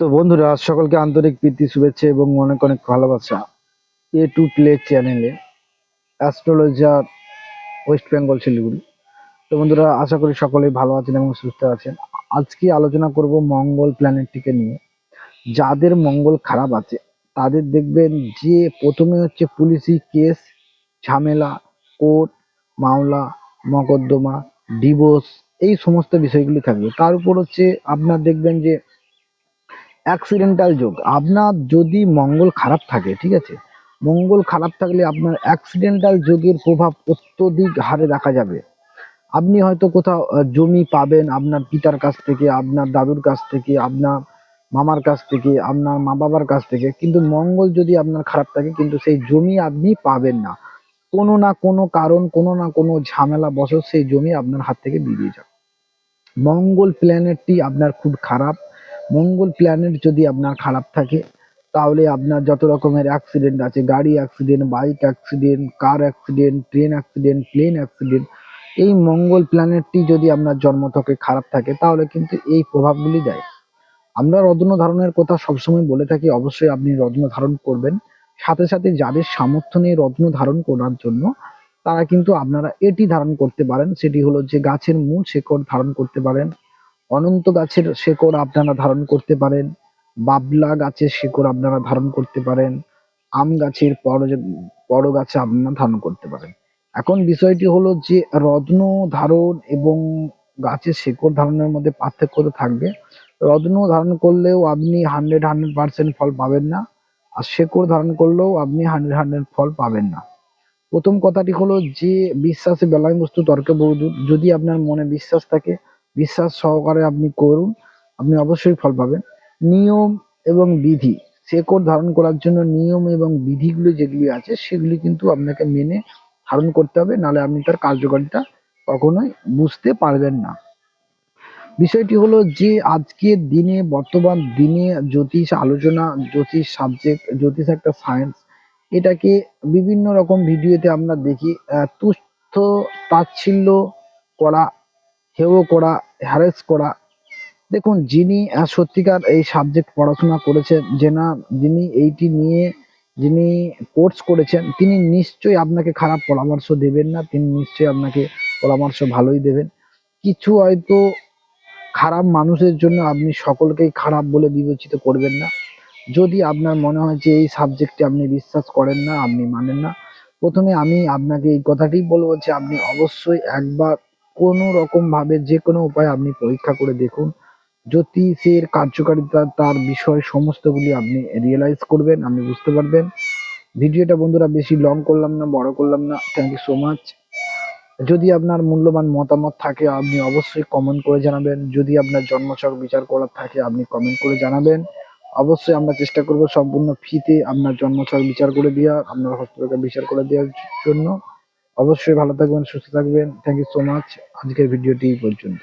তো বন্ধুরা, সকলকে আন্তরিক প্রীতি, শুভেচ্ছা এবং অনেক অনেক ভালোবাসা এ টু প্লে চ্যানেলে অ্যাস্ট্রোলজার ওয়েস্ট বেঙ্গল শিলিগুড়ি। তো বন্ধুরা, আশা করি সকলেই ভালো আছেন এবং সুস্থ আছেন। আজকে আলোচনা করব মঙ্গল প্ল্যানেটটিকে নিয়ে। যাদের মঙ্গল খারাপ আছে তাদের দেখবেন যে প্রথমে হচ্ছে পুলিশি কেস, ঝামেলা, কোর্ট মামলা, মকদ্দমা, ডিভোর্স, এই সমস্ত বিষয়গুলি থাকবে। তার উপর হচ্ছে আপনার দেখবেন যে অ্যাক্সিডেন্টাল যোগ। আপনার যদি মঙ্গল খারাপ থাকে, ঠিক আছে, মঙ্গল খারাপ থাকলে আপনার অ্যাক্সিডেন্টাল যোগের প্রভাব অত্যধিক হারে দেখা যাবে। আপনি হয়তো কোথাও জমি পাবেন আপনার পিতার কাছ থেকে, আপনার দাদুর কাছ থেকে, আপনার মামার কাছ থেকে, আপনার মা বাবার কাছ থেকে, কিন্তু মঙ্গল যদি আপনার খারাপ থাকে কিন্তু সেই জমি আপনি পাবেন না। কোনো না কোনো কারণ, কোনো না কোনো ঝামেলা বশত সেই জমি আপনার হাত থেকে বেরিয়ে যাবে। মঙ্গল প্ল্যানেটটি আপনার খুব খারাপ। মঙ্গল প্ল্যানেট যদি আপনার খারাপ থাকে তাহলে আপনার যত রকমের অ্যাক্সিডেন্ট আছে, গাড়ি accident, bike accident, car accident, train accident, plane accident, এই মঙ্গল প্ল্যানেটটি যদি আপনার জন্মথকে খারাপ থাকে তাহলে কিন্তু এই প্রভাবগুলি দেয়। আমরা রত্ন ধারণের কথা সবসময় বলে থাকি, অবশ্যই আপনি রত্ন ধারণ করবেন। সাথে সাথে যাদের সামর্থ্য নেই রত্ন ধারণ করার জন্য তারা কিন্তু আপনারা এটি ধারণ করতে পারেন, সেটি হলো যে গাছের মূল শিকড় ধারণ করতে পারেন, অনন্ত গাছের শিকড় আপনারা ধারণ করতে পারেন, বাবলা গাছের শিকড় আপনারা ধারণ করতে পারেন, আম গাছের বড় গাছে আপনারা ধারণ করতে পারেন। এখন বিষয়টি হলো যে রত্ন ধারণ এবং গাছের শিকড় ধারণের মধ্যে পার্থক্য তো থাকবে। রত্ন ধারণ করলেও আপনি 100% ফল পাবেন না, আর শিকড় ধারণ করলেও আপনি 100% ফল পাবেন না। প্রথম কথাটি হলো যে বিশ্বাসে বেলায় বস্তু তর্কে বহুদূর। যদি আপনার মনে বিশ্বাস থাকে, বিশ্বাস সহকারে আপনি করুন, আপনি অবশ্যই ফল পাবেন। নিয়ম এবং বিধি, শেকড় ধারণ করার জন্য নিয়ম এবং বিধিগুলো যেগুলি আছে সেগুলি কিন্তু আপনাকে মেনে ধারণ করতে হবে, নাহলে আপনি তার কার্যকারিতা কখনোই বুঝতে পারবেন না। বিষয়টি হলো যে আজকের দিনে, বর্তমান দিনে জ্যোতিষ আলোচনা, জ্যোতিষ সাবজেক্ট, জ্যোতিষ একটা সায়েন্স, এটাকে বিভিন্ন রকম ভিডিওতে আমরা দেখি তুচ্ছ তাচ্ছিল্য করা, হেয় করা, হ্যারেস করা। দেখুন, যিনি সত্যিকার এই সাবজেক্ট পড়াশোনা করেছেন, যিনি এইটি নিয়ে যিনি কোর্স করেছেন, তিনি নিশ্চয়ই আপনাকে খারাপ পরামর্শ দেবেন না, তিনি নিশ্চয়ই আপনাকে পরামর্শ ভালোই দেবেন। কিছু হয়তো খারাপ মানুষের জন্য আপনি সকলকেই খারাপ বলে বিবেচিত করবেন না। যদি আপনার মনে হয় যে এই সাবজেক্টে আপনি বিশ্বাস করেন না, আপনি মানেন না, প্রথমে আমি আপনাকে এই কথাটি বলবো যে আপনি অবশ্যই একবার কোনো রকম ভাবে যে কোনো উপায়ে আপনি পরীক্ষা করে দেখুন। জ্যোতিষের কার্যকারিতা, তার বিষয় সমস্তগুলি আপনি রিয়েলাইজ করবেন, আপনি বুঝতে পারবেন। ভিডিওটা বন্ধুরা বেশি লং করলাম না, বড় করলাম না। Thank you so much. যদি আপনার মূল্যবান মতামত থাকে আপনি অবশ্যই কমেন্ট করে জানাবেন। যদি আপনার জন্মছক বিচার করার থাকে আপনি কমেন্ট করে জানাবেন। অবশ্যই আমরা চেষ্টা করব সম্পূর্ণ ফ্রিতে আপনার জন্মছক বিচার করে দেওয়া, আপনার হস্তরেখা বিচার করে দেওয়ার জন্য। অবশ্যই ভালো থাকবেন, সুস্থ থাকবেন। Thank you so much. আজকের ভিডিওটি এই পর্যন্ত।